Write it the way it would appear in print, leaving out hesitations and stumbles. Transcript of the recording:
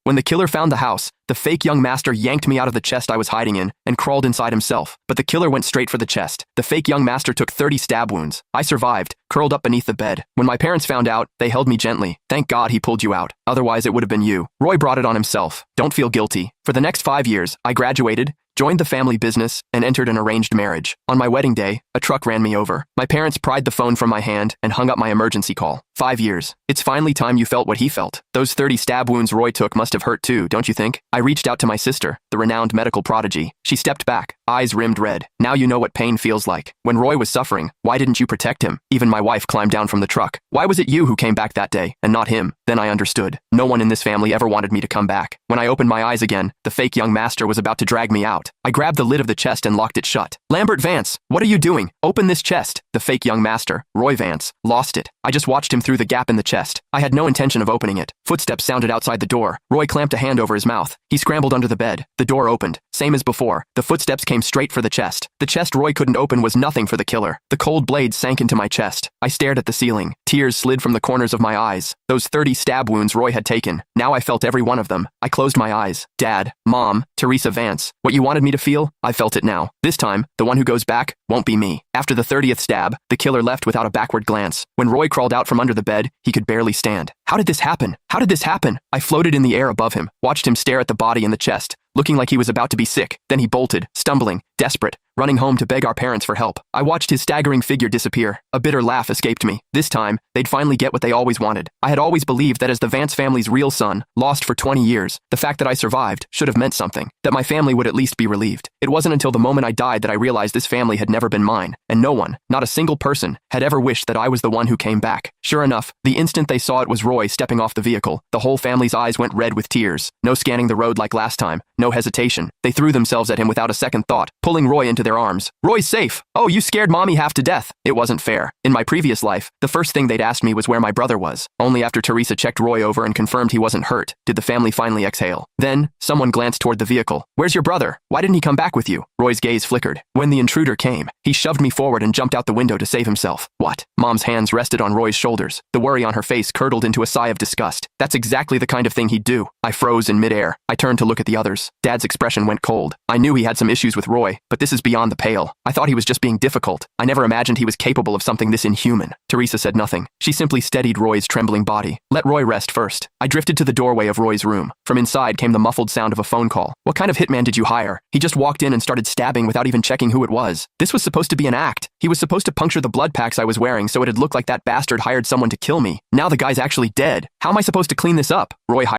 When the killer found the house, the fake young master yanked me out of the chest I was hiding in and crawled inside himself. But the killer went straight for the chest. The fake young master took 30 stab wounds. I survived, curled up beneath the bed. When my parents found out, they held me gently. Thank God he pulled you out. Otherwise, it would have been you. Roy brought it on himself. Don't feel guilty. For the next 5 years, I graduated, joined the family business, and entered an arranged marriage. On my wedding day, a truck ran me over. My parents pried the phone from my hand and hung up my emergency call. 5 years. It's finally time you felt what he felt. Those 30 stab wounds Roy took must have hurt too, don't you think? I reached out to my sister, the renowned medical prodigy. She stepped back, eyes rimmed red. Now you know what pain feels like. When Roy was suffering, why didn't you protect him? Even my wife climbed down from the truck. Why was it you who came back that day, and not him? Then I understood. No one in this family ever wanted me to come back. When I opened my eyes again, the fake young master was about to drag me out. I grabbed the lid of the chest and locked it shut. Lambert Vance, what are you doing? Open this chest. The fake young master, Roy Vance, lost it. I just watched him through the gap in the chest. I had no intention of opening it. Footsteps sounded outside the door. Roy clamped a hand over his mouth. He scrambled under the bed. The door opened. Same as before. The footsteps came straight for the chest. The chest Roy couldn't open was nothing for the killer. The cold blade sank into my chest. I stared at the ceiling. Tears slid from the corners of my eyes. Those 30 stab wounds Roy had taken. Now I felt every one of them. I closed my eyes. Dad, Mom, Teresa Vance. What you wanted me to feel? I felt it now. This time, the one who goes back won't be me. After the 30th stab, the killer left without a backward glance. When Roy crawled out from under the bed, he could barely stand. How did this happen? How did this happen? I floated in the air above him, watched him stare at the body in the chest, looking like he was about to be sick. Then he bolted, stumbling, desperate, running home to beg our parents for help. I watched his staggering figure disappear. A bitter laugh escaped me. This time, they'd finally get what they always wanted. I had always believed that as the Vance family's real son, lost for 20 years, the fact that I survived should have meant something, that my family would at least be relieved. It wasn't until the moment I died that I realized this family had never been mine, and no one, not a single person, had ever wished that I was the one who came back. Sure enough, the instant they saw it was Roy stepping off the vehicle, the whole family's eyes went red with tears. No scanning the road like last time, no hesitation. They threw themselves at him without a second thought, pulling Roy into their arms. Roy's safe. Oh, you scared Mommy half to death. It wasn't fair. In my previous life, the first thing they'd asked me was where my brother was. Only after Teresa checked Roy over and confirmed he wasn't hurt, did the family finally exhale. Then, someone glanced toward the vehicle. Where's your brother? Why didn't he come back with you? Roy's gaze flickered. When the intruder came, he shoved me forward and jumped out the window to save himself. What? Mom's hands rested on Roy's shoulders. The worry on her face curdled into a sigh of disgust. That's exactly the kind of thing he'd do. I froze in midair. I turned to look at the others. Dad's expression went cold. I knew he had some issues with Roy, but this is beyond the pale. I thought he was just being difficult. I never imagined he was capable of something this inhuman. Teresa said nothing. She simply steadied Roy's trembling body. Let Roy rest first. I drifted to the doorway of Roy's room. From inside came the muffled sound of a phone call. What kind of hitman did you hire? He just walked in and started stabbing without even checking who it was. This was supposed to be an act. He was supposed to puncture the blood packs I was wearing so it'd look like that bastard hired someone to kill me. Now the guy's actually dead. How am I supposed to clean this up? Roy